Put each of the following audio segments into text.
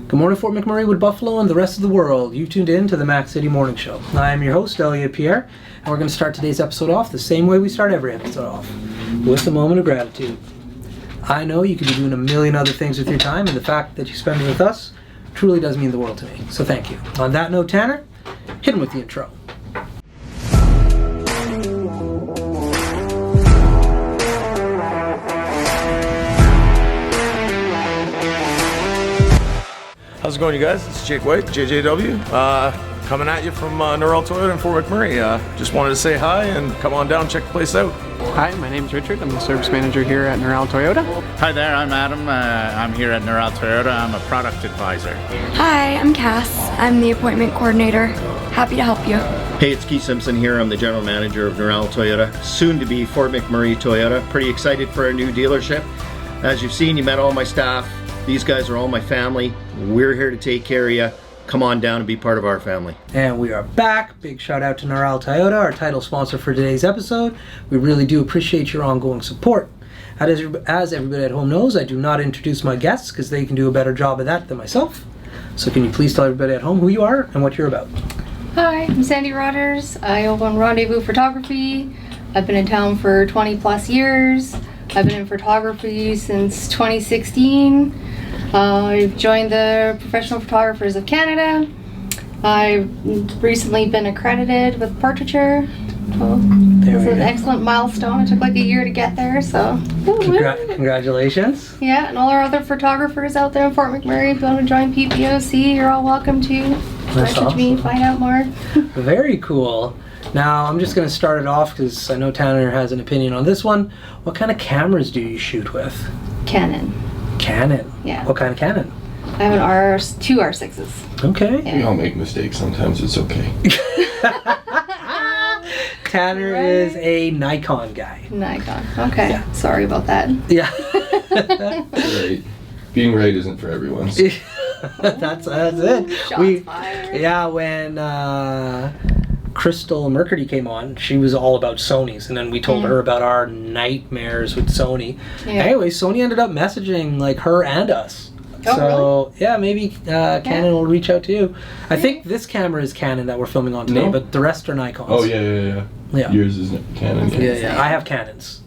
Good morning, Fort McMurray, Wood Buffalo, and the rest of the world. You've tuned in to the Mac City Morning Show. I am your host, Elliot Pierre, and we're going to start today's episode off the same way we start every episode off, with a moment of gratitude. I know you could be doing a million other things with your time, and the fact that you spend it with us truly does mean the world to me. So thank you. On that note, Tanner, hit him with the intro. How's it going, you guys? It's Jake White, JJW, coming at you from Norrell Toyota in Fort McMurray. Just wanted to say hi and come on down, check the place out. Hi, my name's Richard. I'm the service manager here at Norrell Toyota. Hi there, I'm Adam. I'm here at Norrell Toyota. I'm a product advisor. Hi, I'm Cass. I'm the appointment coordinator. Happy to help you. Hey, it's Keith Simpson here. I'm the general manager of Norrell Toyota, soon to be Fort McMurray Toyota. Pretty excited for our new dealership. As you've seen, you met all my staff. These guys are all my family. We're here to take care of you. Come on down and be part of our family. And we are back. Big shout out to Norrell Toyota, our title sponsor for today's episode. We really do appreciate your ongoing support. As everybody at home knows, I do not introduce my guests because they can do a better job of that than myself. So can you please tell everybody at home who you are and what you're about? Hi, I'm Sandy Rogers. I own Rendezvous Photography. I've been in town for 20 plus years. I've been in photography since 2016. I've joined the Professional Photographers of Canada. I've recently been accredited with portraiture. So it's an excellent milestone. It took like a year to get there, so. Congratulations. Yeah, and all our other photographers out there in Fort McMurray, if you want to join PPOC, you're all welcome to. Message me, find out more. Very cool. Now, I'm just going to start it off because I know Tanner has an opinion on this one. What kind of cameras do you shoot with? Canon. Canon? Yeah. What kind of Canon? I have two R6s. Okay. Yeah. We all make mistakes. Sometimes it's okay. Tanner is a Nikon guy. Nikon. Okay. Yeah. Sorry about that. Yeah. Right. Being right isn't for everyone. So. That's it. Shots fired. Yeah, when Crystal Mercury came on, she was all about Sony's, and then we told her about our nightmares with Sony. Yeah. Anyway, Sony ended up messaging like her and us. Oh, so really? yeah, maybe Canon will reach out to you. I think this camera is Canon that we're filming on today, but the rest are Nikons. Oh yeah. Yours is Canon. Yeah. I have Canons.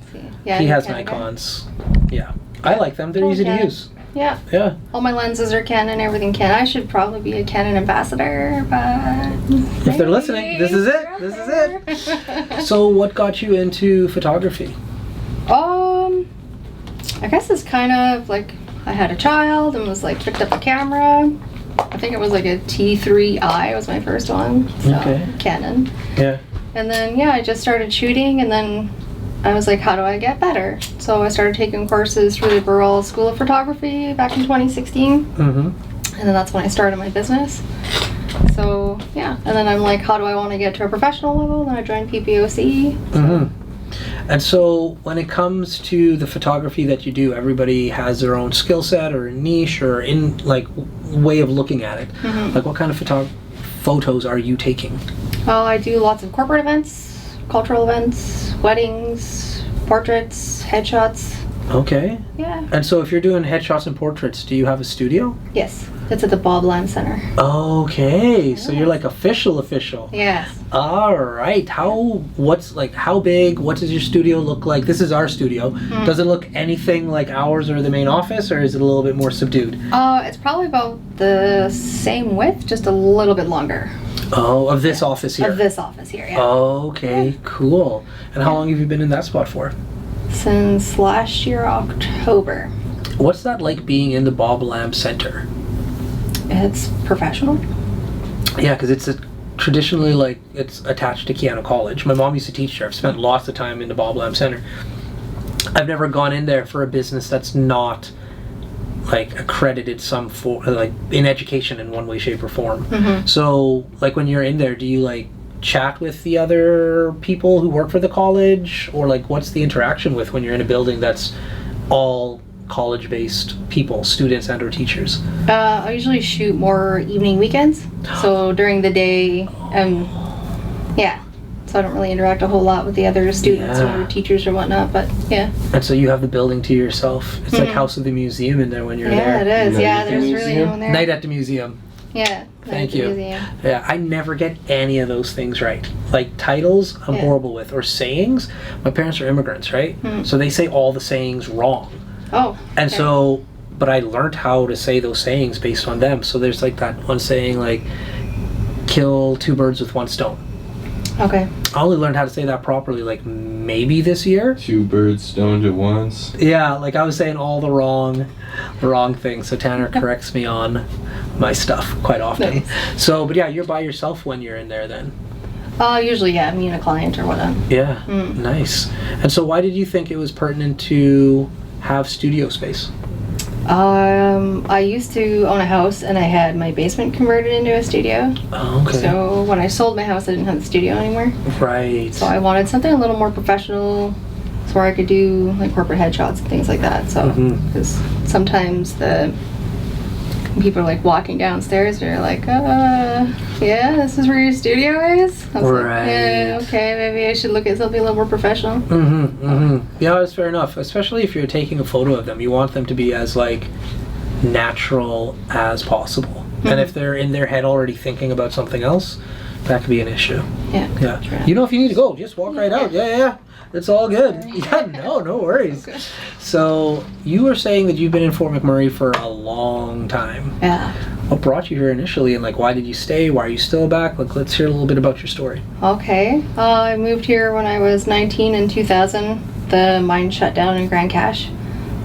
Yeah, he has Canon Nikons. Yeah, I like them. They're easy to use. Yeah. Yeah. All my lenses are Canon, everything Canon. I should probably be a Canon ambassador, but if they're listening, this is it. This is it. So what got you into photography? I guess it's kind of like I had a child and was like picked up a camera. I think it was like a T3i was my first one. So Okay. Canon. Yeah. And then I just started shooting, and then I was like, how do I get better? So I started taking courses through the Burrell School of Photography back in 2016. Mm-hmm. And then that's when I started my business. So, yeah. And then I'm like, how do I want to get to a professional level? Then I joined PPOC. Mm-hmm. And so when it comes to the photography that you do, everybody has their own skill set or niche or in like way of looking at it. Mm-hmm. Like what kind of photos are you taking? Oh, I do lots of corporate events, cultural events, weddings, portraits, headshots. Okay. Yeah. And so if you're doing headshots and portraits, do you have a studio? Yes. It's at the Bob Lamb Center. Okay. So you're like official. Yes. All right. How big? What does your studio look like? This is our studio. Does it look anything like ours or the main office, or is it a little bit more subdued? It's probably about the same width, just a little bit longer. Oh, of this office here? Of this office here, yeah. Okay, cool. And how long have you been in that spot for? Since last year, October. What's that like being in the Bob Lamb Center? It's professional. Yeah, because it's traditionally like it's attached to Keanu College. My mom used to teach there. I've spent lots of time in the Bob Lamb Center. I've never gone in there for a business that's not like accredited like in education in one way, shape, or form. Mm-hmm. So like when you're in there, do you like chat with the other people who work for the college, or like what's the interaction with when you're in a building that's all college-based people, students and or teachers? I usually shoot more evening weekends, so during the day, so I don't really interact a whole lot with the other students Yeah. or teachers or whatnot, but yeah. And so you have the building to yourself. It's like House of the Museum in there when you're Yeah, there. it is. Night Yeah, at the there's really museum? no one there. Night at the museum. Yeah. Thank Night at the you. museum. Yeah, I never get any of those things right. Like titles, I'm Yeah. horrible with, or sayings. My parents are immigrants, right? Hmm. So they say all the sayings wrong. Oh. And okay. so, but I learned how to say those sayings based on them. So there's like that one saying like, kill two birds with one stone. Okay. I only learned how to say that properly like maybe this year. Two birds stoned at once. Yeah, like I was saying all the wrong things. So Tanner corrects me on my stuff quite often. Nice. So, but yeah, you're by yourself when you're in there then. Usually, yeah, me and a client or whatnot. Yeah, nice. And so why did you think it was pertinent to have studio space? I used to own a house and I had my basement converted into a studio. Oh, okay. So when I sold my house, I didn't have the studio anymore. Right. So I wanted something a little more professional, so where I could do like corporate headshots and things like that. So because sometimes the people are like walking downstairs, they're like, yeah, this is where your studio is. I was Right. like, yeah, okay, maybe I should look at something a little more professional. Yeah, that's fair enough. Especially if you're taking a photo of them, you want them to be as like natural as possible. And if they're in their head already thinking about something else, that could be an issue. Yeah. Yeah. Sure. You know, if you need to go, just walk right out. Yeah. It's all good. Yeah, no worries. Okay. So you were saying that you've been in Fort McMurray for a long time. Yeah. What brought you here initially, and like why did you stay? Why are you still back? Like, let's hear a little bit about your story. Okay. I moved here when I was 19 in 2000. The mine shut down in Grand Cache.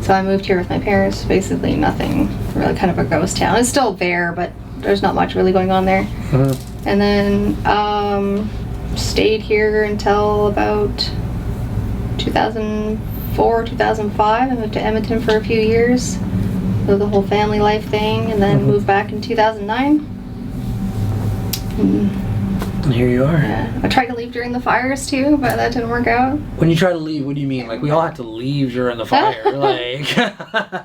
So I moved here with my parents. Basically nothing. Really kind of a ghost town. It's still there, but there's not much really going on there. And then stayed here until about 2004, 2005. I moved to Edmonton for a few years. So the whole family life thing, and then moved back in 2009. And here you are. Yeah. I tried to leave during the fires too, but that didn't work out. When you try to leave, what do you mean? Like we all had to leave during the fire. Like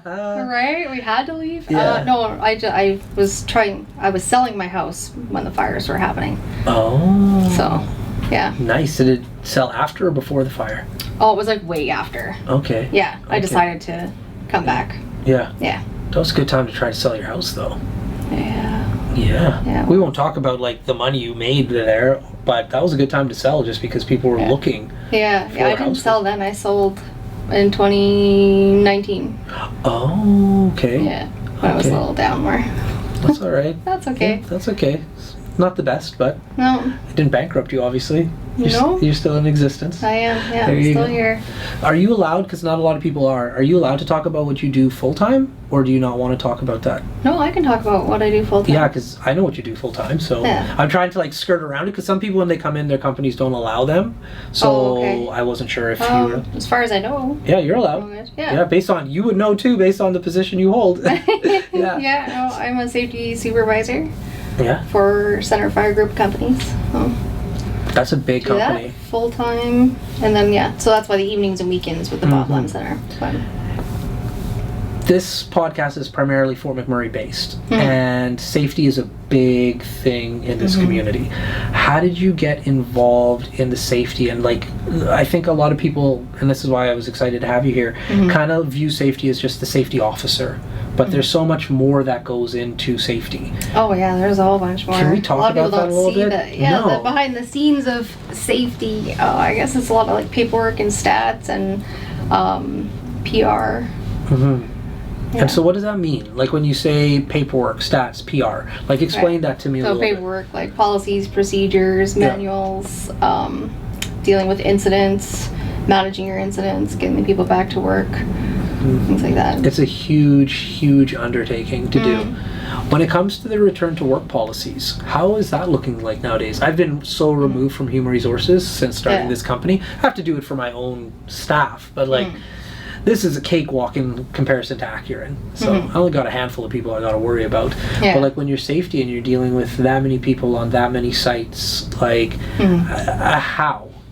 Right? We had to leave. Yeah. No, I was selling my house when the fires were happening. Oh. So, yeah. Nice. Did it sell after or before the fire? Oh, it was like way after. Okay. Yeah, I Okay. decided to come back. Yeah. Yeah. That was a good time to try to sell your house though. Yeah. Yeah. Yeah. We won't talk about like the money you made there, but that was a good time to sell just because people were Yeah. looking. Yeah. For Yeah. I a didn't house. sell then. I sold in 2019. Oh, okay. Yeah. When I was a Okay. little down more. That's all right. That's okay. Yeah, that's okay. Not the best, but No, it didn't bankrupt you, obviously. No. You're still in existence. I am. Yeah, There I'm you still go. here. Are you allowed, because not a lot of people are you allowed to talk about what you do full-time, or do you not want to talk about that? No, I can talk about what I do full time. Yeah, because I know what you do full-time, so Yeah. I'm trying to like skirt around it, because some people when they come in, their companies don't allow them, so Oh, okay. I wasn't sure if you were... As far as I know. Yeah, you're all allowed. good. Yeah, Yeah. based on, you would know too, based on the position you hold. Yeah. Yeah, no, I'm a safety supervisor Yeah, for Center Fire Group companies. So that's a big do company. that full time, and then yeah, so that's why the evenings and weekends with the Bob Lem Center. But, This podcast is primarily Fort McMurray based, and safety is a big thing in this community. How did you get involved in the safety? And like, I think a lot of people, and this is why I was excited to have you here, kind of view safety as just the safety officer. But there's so much more that goes into safety. oh yeah, there's a whole bunch more. Can we talk a lot of about people that don't a little see bit? that. Yeah, No. the behind the scenes of safety. I guess it's a lot of like paperwork and stats and PR. Yeah. And so what does that mean? Like when you say paperwork, stats, PR, like explain that to me a So little bit. paperwork, like policies, procedures, Yeah. manuals, dealing with incidents, managing your incidents, getting the people back to work, things like that. It's a huge undertaking to do. When it comes to the return to work policies, how is that looking like nowadays? I've been so removed from human resources since starting Yeah. this company. I have to do it for my own staff, but like this is a cakewalk in comparison to Accurate. So I only got a handful of people I got to worry about. Yeah. But like when you're safety and you're dealing with that many people on that many sites, like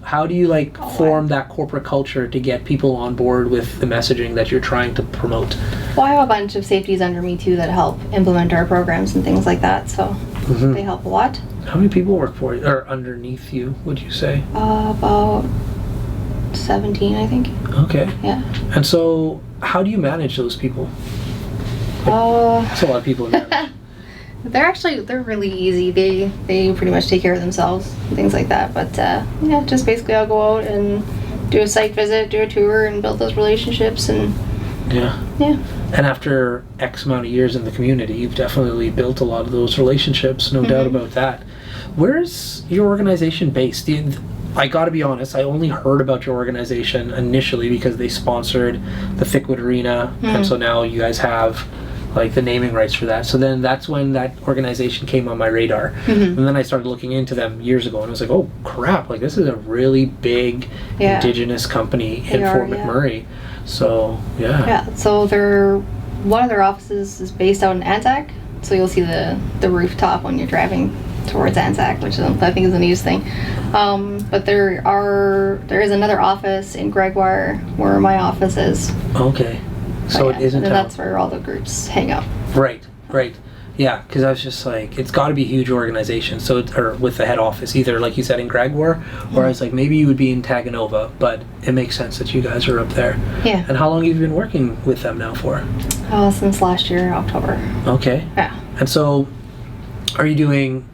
how do you like form that corporate culture to get people on board with the messaging that you're trying to promote? Well, I have a bunch of safeties under me too that help implement our programs and things like that. So Mhm. They help a lot. How many people work for you, or underneath you, would you say? About 17, I think. Okay. Yeah. And so, how do you manage those people? Uh, That's a lot of people to manage. they're really easy. They pretty much take care of themselves and things like that. But yeah, just basically I'll go out and do a site visit, do a tour, and build those relationships. And Yeah. yeah. And after X amount of years in the community, you've definitely built a lot of those relationships, no doubt about that. Where's your organization based? I gotta be honest, I only heard about your organization initially because they sponsored the Thickwood Arena, and so now you guys have like the naming rights for that. So then that's when that organization came on my radar. And then I started looking into them years ago, and I was like, oh crap, like this is a really big indigenous company in Fort McMurray. So yeah. So one of their offices is based out in Anzac. So you'll see the rooftop when you're driving towards Anzac, which I think is the neatest thing. But there is another office in Gregoire where my office is. Okay. So it isn't. And that's where all the groups hang out. Right. Yeah, because I was just like, it's got to be a huge organization. So, or with the head office, either like you said in Gregoire, or I was like, maybe you would be in Taganova, but it makes sense that you guys are up there. Yeah. And how long have you been working with them now for? Since last year, October. Okay. Yeah. And so, are you doing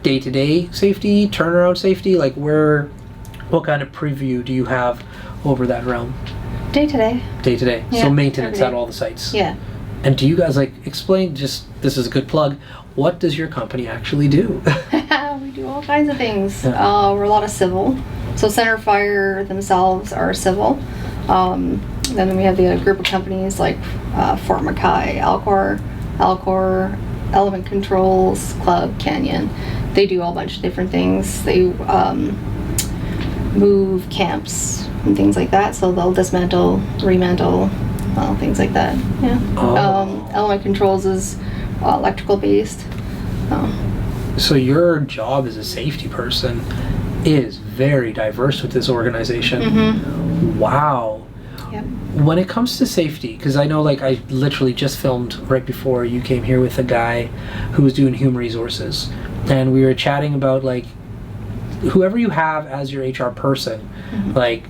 day-to-day safety, turnaround safety? Like what kind of preview do you have over that realm? Day to day. Day-to-day. Yeah, So maintenance every at day. all the sites. Yeah. And do you guys explain, just, this is a good plug, what does your company actually do? We do all kinds of things. Yeah. We're a lot of civil. So Center Fire themselves are civil. Then we have the other group of companies like Fort Mackay, Alcor, Element Controls, Club, Canyon. They do a whole bunch of different things. They move camps and things like that. So they'll dismantle, remantle, things like that. Yeah. Oh. Element Controls is electrical based. So your job as a safety person is very diverse with this organization. Wow. Yep. When it comes to safety, because I know I literally just filmed right before you came here with a guy who was doing human resources, and we were chatting about whoever you have as your HR person,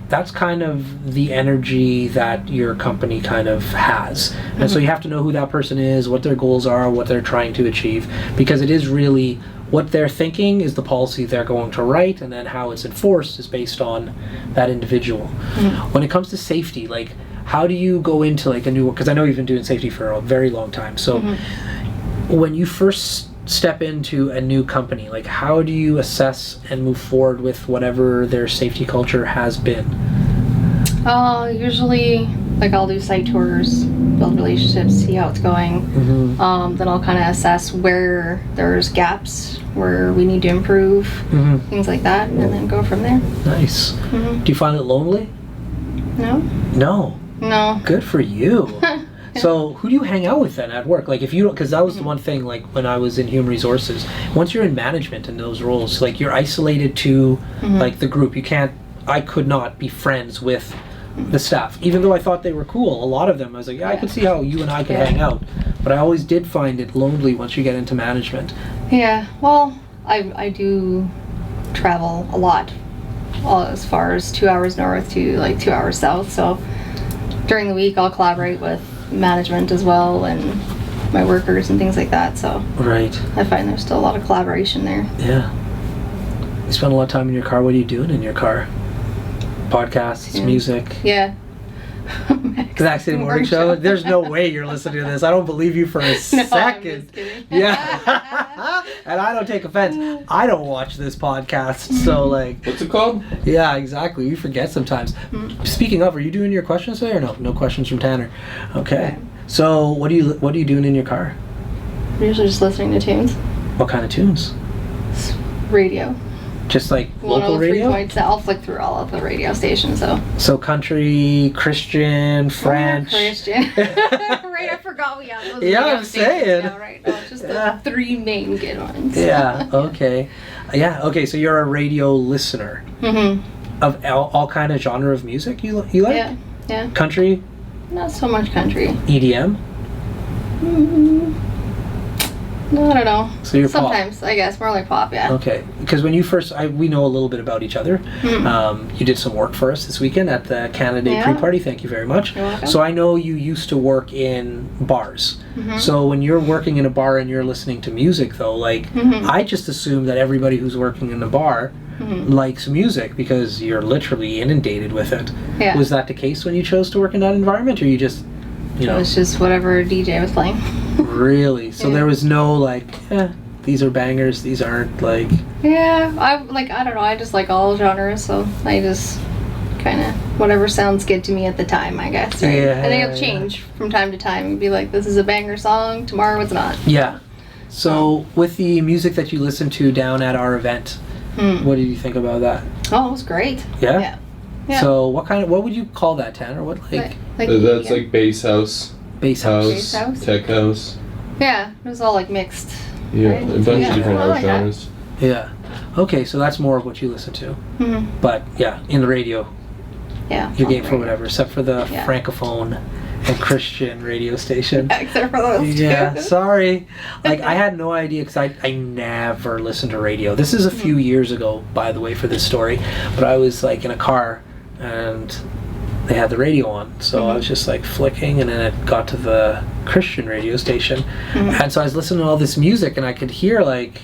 that's kind of the energy that your company kind of has. And so you have to know who that person is, what their goals are, what they're trying to achieve, because it is really what they're thinking is the policy they're going to write, and then how it's enforced is based on that individual. When it comes to safety, how do you go into a new, because I know you've been doing safety for a very long time, so when you first step into a new company, how do you assess and move forward with whatever their safety culture has been? Usually, I'll do site tours, build relationships, see how it's going. Then I'll kind of assess where there's gaps, where we need to improve, things like that, and then go from there. Nice. Do you find it lonely? No. No. Good for you. So who do you hang out with then at work? If you don't, because that was the one thing, when I was in human resources, once you're in management in those roles, you're isolated to the group. I could not be friends with the staff, even though I thought they were cool. A lot of them, I was like, I could see how you and I could hang out, but I always did find it lonely once you get into management. Yeah, well, I do travel a lot, as far as 2 hours north to 2 hours south, so during the week I'll collaborate with management as well and my workers and things like that, so right. I find there's still a lot of collaboration there. Yeah. You spend a lot of time in your car. What are you doing in your car? Podcasts, music? Yeah. Mac City Morning Show? There's no way you're listening to this. I don't believe you for a second. I'm just kidding. Yeah. And I don't take offense. I don't watch this podcast, so What's it called? Yeah, exactly. We forget sometimes. Speaking of, are you doing your questions today or no? No questions from Tanner. Okay. So what are you doing in your car? I'm usually just listening to tunes. What kind of tunes? Radio. Just local radio? I'll flick through all of the radio stations, So country, Christian, French. Christian. Right, I forgot we have those. Yeah, I'm saying. Now, right? No, just the three main good ones. Yeah, okay. Okay, so you're a radio listener. Of all kind of genre of music you like? Yeah. Country? Not so much country. EDM? No, I don't know. So you're pop. Sometimes, I guess. More like pop, yeah. Okay, because when you first, we know a little bit about each other. You did some work for us this weekend at the Canada Day Yeah. pre-party. Thank you very much. You're welcome. So I know you used to work in bars. So when you're working in a bar and you're listening to music, though, like I just assume that everybody who's working in the bar likes music because you're literally inundated with it. Yeah. Was that the case when you chose to work in that environment, or you just, you It know, was just whatever DJ was playing. really? So Yeah. there was no like, these are bangers, these aren't, like. Yeah, I don't know. I just like all genres, so I just kind of whatever sounds good to me at the time, I guess. Right? Yeah, and it'll yeah. change from time to time. It'd be like, this is a banger song. Tomorrow it's not. Yeah. So with the music that you listened to down at our event, what did you think about that? Oh, it was great. Yeah? Yeah. Yeah. So what would you call that, Tanner? What, like That's like bass house, bass house? Bass house? tech house. Yeah, it was all like mixed. Yeah, Right? a bunch Yeah, of different I house like that. genres. Yeah. Okay, so that's more of what you listen to. But yeah, in the radio, Yeah. you're game for whatever, except for the Yeah. Francophone and Christian radio station. Except for those Yeah, two. sorry. Like, I had no idea because I never listened to radio. This is a few years ago, by the way, for this story. But I was like in a car and they had the radio on. So I was just like flicking, and then it got to the Christian radio station. And so I was listening to all this music, and I could hear like,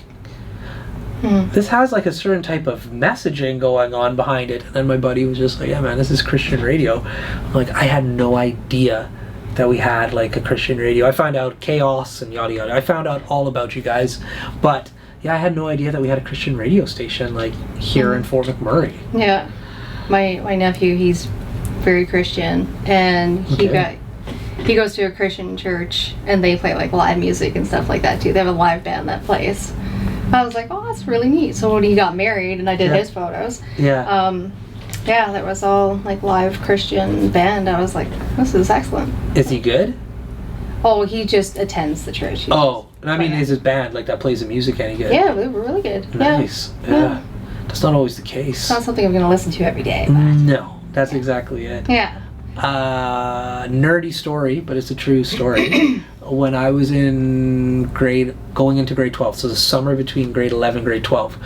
this has like a certain type of messaging going on behind it. And then my buddy was just like, yeah, man, this is Christian radio. I'm like, I had no idea that we had like a Christian radio. I found out chaos and yada yada. I found out all about you guys. But yeah, I had no idea that we had a Christian radio station like here in Fort McMurray. Yeah. My nephew, he's very Christian, and he goes to a Christian church, and they play like live music and stuff like that too. They have a live band that plays. I was like, oh, that's really neat. So when he got married and I did his photos, Yeah. yeah, that was all like live Christian band. I was like, this is excellent. Is he good? Oh, he just attends the church. He Oh, just- and I mean, is his band like that plays the music any good? Yeah, they were really good. Nice. Yeah. That's not always the case. It's not something I'm going to listen to every day. But No, that's exactly it. yeah. Nerdy story, but it's a true story. When I was in going into grade 12, so the summer between grade 11 and grade 12,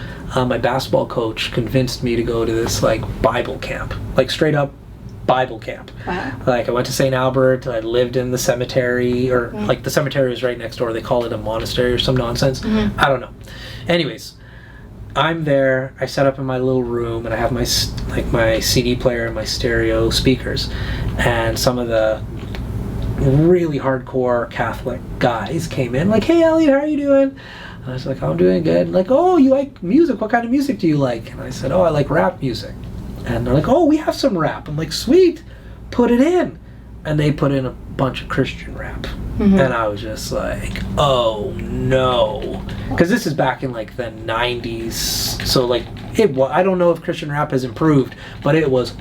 my basketball coach convinced me to go to this like Bible camp, like straight up Bible camp. Wow. Like I went to St. Albert, I lived in the cemetery, or like the cemetery is right next door. They call it a monastery or some nonsense. I don't know. Anyways, I'm there. I set up in my little room, and I have my my CD player and my stereo speakers, and some of the really hardcore Catholic guys came in, like, "Hey, Elliot, how are you doing?" And I was like, "I'm doing good." Like, "Oh, you like music? What kind of music do you like?" And I said, "Oh, I like rap music." And they're like, "Oh, we have some rap." I'm like, "Sweet, put it in." And they put in a bunch of Christian rap. And I was just like, oh no. Because this is back in like the 90s. So like, I don't know if Christian rap has improved, but it was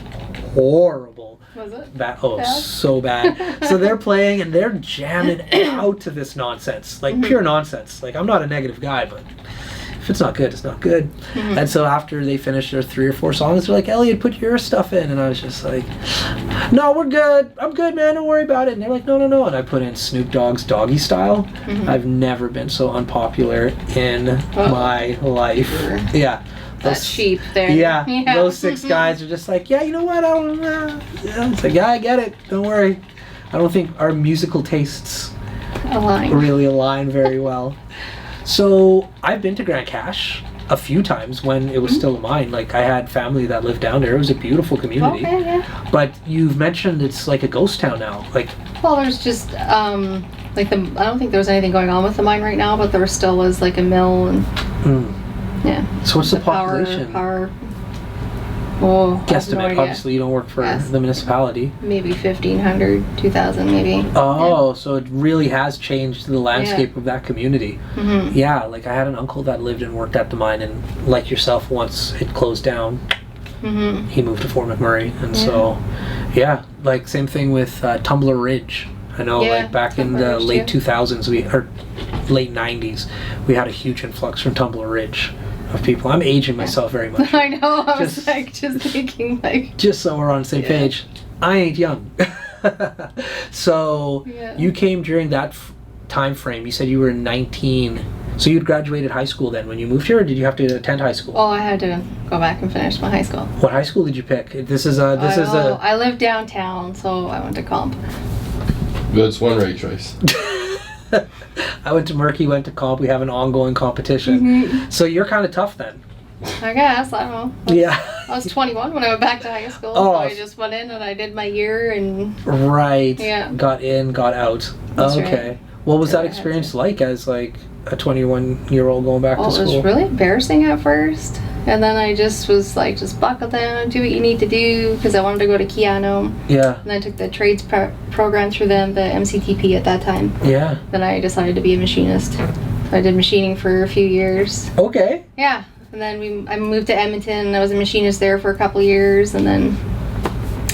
horrible. Was it? Bad. Oh, Bad? so bad. So they're playing and they're jamming out to this nonsense. Like pure nonsense. Like, I'm not a negative guy, but if it's not good, it's not good. And so after they finished their 3 or 4 songs, they're like, "Elliot, put your stuff in." And I was just like, "No, we're good. I'm good, man. Don't worry about it." And they're like, "No. And I put in Snoop Dogg's Doggy Style. I've never been so unpopular in my life. Yeah. That's sheep there. Yeah, those 6 guys are just like, "Yeah, you know what? I don't know." Yeah, it's like, "Yeah, I get it. Don't worry." I don't think our musical tastes really align very well. So I've been to Grand Cache a few times when it was still mine. Like, I had family that lived down there. It was a beautiful community. Okay, yeah. But you've mentioned it's like a ghost town now. Like, Well, there's just like I don't think there's anything going on with the mine right now, but there still is like a mill and yeah. so what's the population? Power. Oh, I have no Guesstimate. idea. Obviously, you don't work for the municipality. Maybe 1,500, 2,000, maybe. Oh, so it really has changed the landscape of that community. Yeah, like I had an uncle that lived and worked at the mine, and like yourself, once it closed down, he moved to Fort McMurray, and so, yeah, like same thing with Tumbler Ridge. I know, like back in the late 2000s, or late 90s, we had a huge influx from Tumbler Ridge of people. I'm aging myself very much. I know. I was like just thinking like. Just so we're on the same page, I ain't young. So you came during that time frame. You said you were 19 So you'd graduated high school then when you moved here, or did you have to attend high school? Oh, I had to go back and finish my high school. What high school did you pick? This is a. I live downtown, so I went to comp. That's one right choice. I went to Murky, went to comp. We have an ongoing competition. So you're kind of tough then. I guess, I don't know. Yeah. I was 21 when I went back to high school, Oh. so I just went in and I did my year and... Right. Yeah. Got in, got out. That's Okay. right. What was Yeah, that I had experience to. like as like a 21-year-old going back Oh, to it school? was really embarrassing at first. And then I just was like, just buckle down, do what you need to do, because I wanted to go to Keanu. Yeah. And I took the trades program through them, the MCTP at that time. Yeah. Then I decided to be a machinist. So I did machining for a few years. Okay. Yeah. And then I moved to Edmonton, and I was a machinist there for a couple years, and then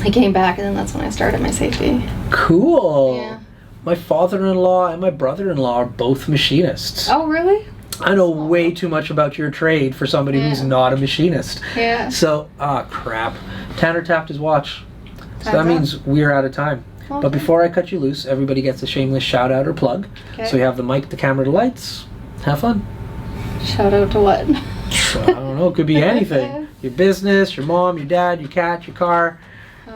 I came back, and then that's when I started my safety. Cool. Yeah. My father-in-law and my brother-in-law are both machinists. Oh, really? I know way too much about your trade for somebody who's Yeah. not a machinist. Yeah. So, crap. Tanner tapped his watch. So that Time's up. means we're out of time. Okay. But before I cut you loose, everybody gets a shameless shout out or plug. Okay. So you have the mic, the camera, the lights. Have fun. Shout out to what? I don't know. It could be anything. Your business, your mom, your dad, your cat, your car.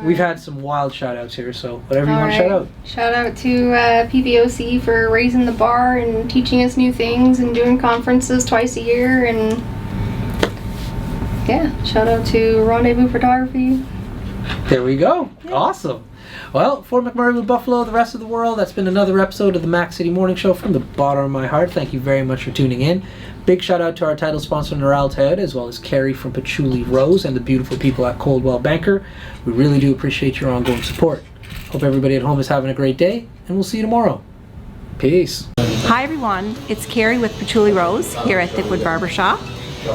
We've had some wild shout outs here, so whatever you want to shout out. Shout out to PBOC for raising the bar and teaching us new things and doing conferences twice a year. And yeah, shout out to Rendezvous Photography. There we go. Awesome. Well, for McMurray with Buffalo, the rest of the world, that's been another episode of the Mac City Morning Show from the bottom of my heart. Thank you very much for tuning in. Big shout out to our title sponsor, Neural Toyota, as well as Carrie from Patchouli Rose and the beautiful people at Coldwell Banker. We really do appreciate your ongoing support. Hope everybody at home is having a great day, and we'll see you tomorrow. Peace. Hi everyone, it's Carrie with Patchouli Rose here at Thickwood Barbershop.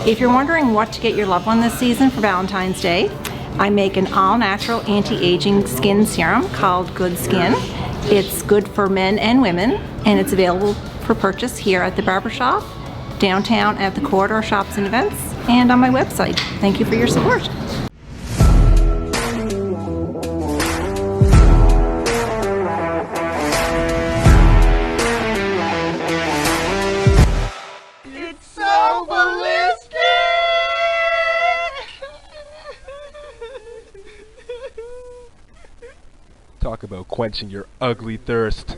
If you're wondering what to get your loved one this season for Valentine's Day, I make an all-natural anti-aging skin serum called Good Skin. It's good for men and women, and it's available for purchase here at the barbershop, downtown at the corridor shops and events, and on my website. Thank you for your support. Talk about quenching your ugly thirst.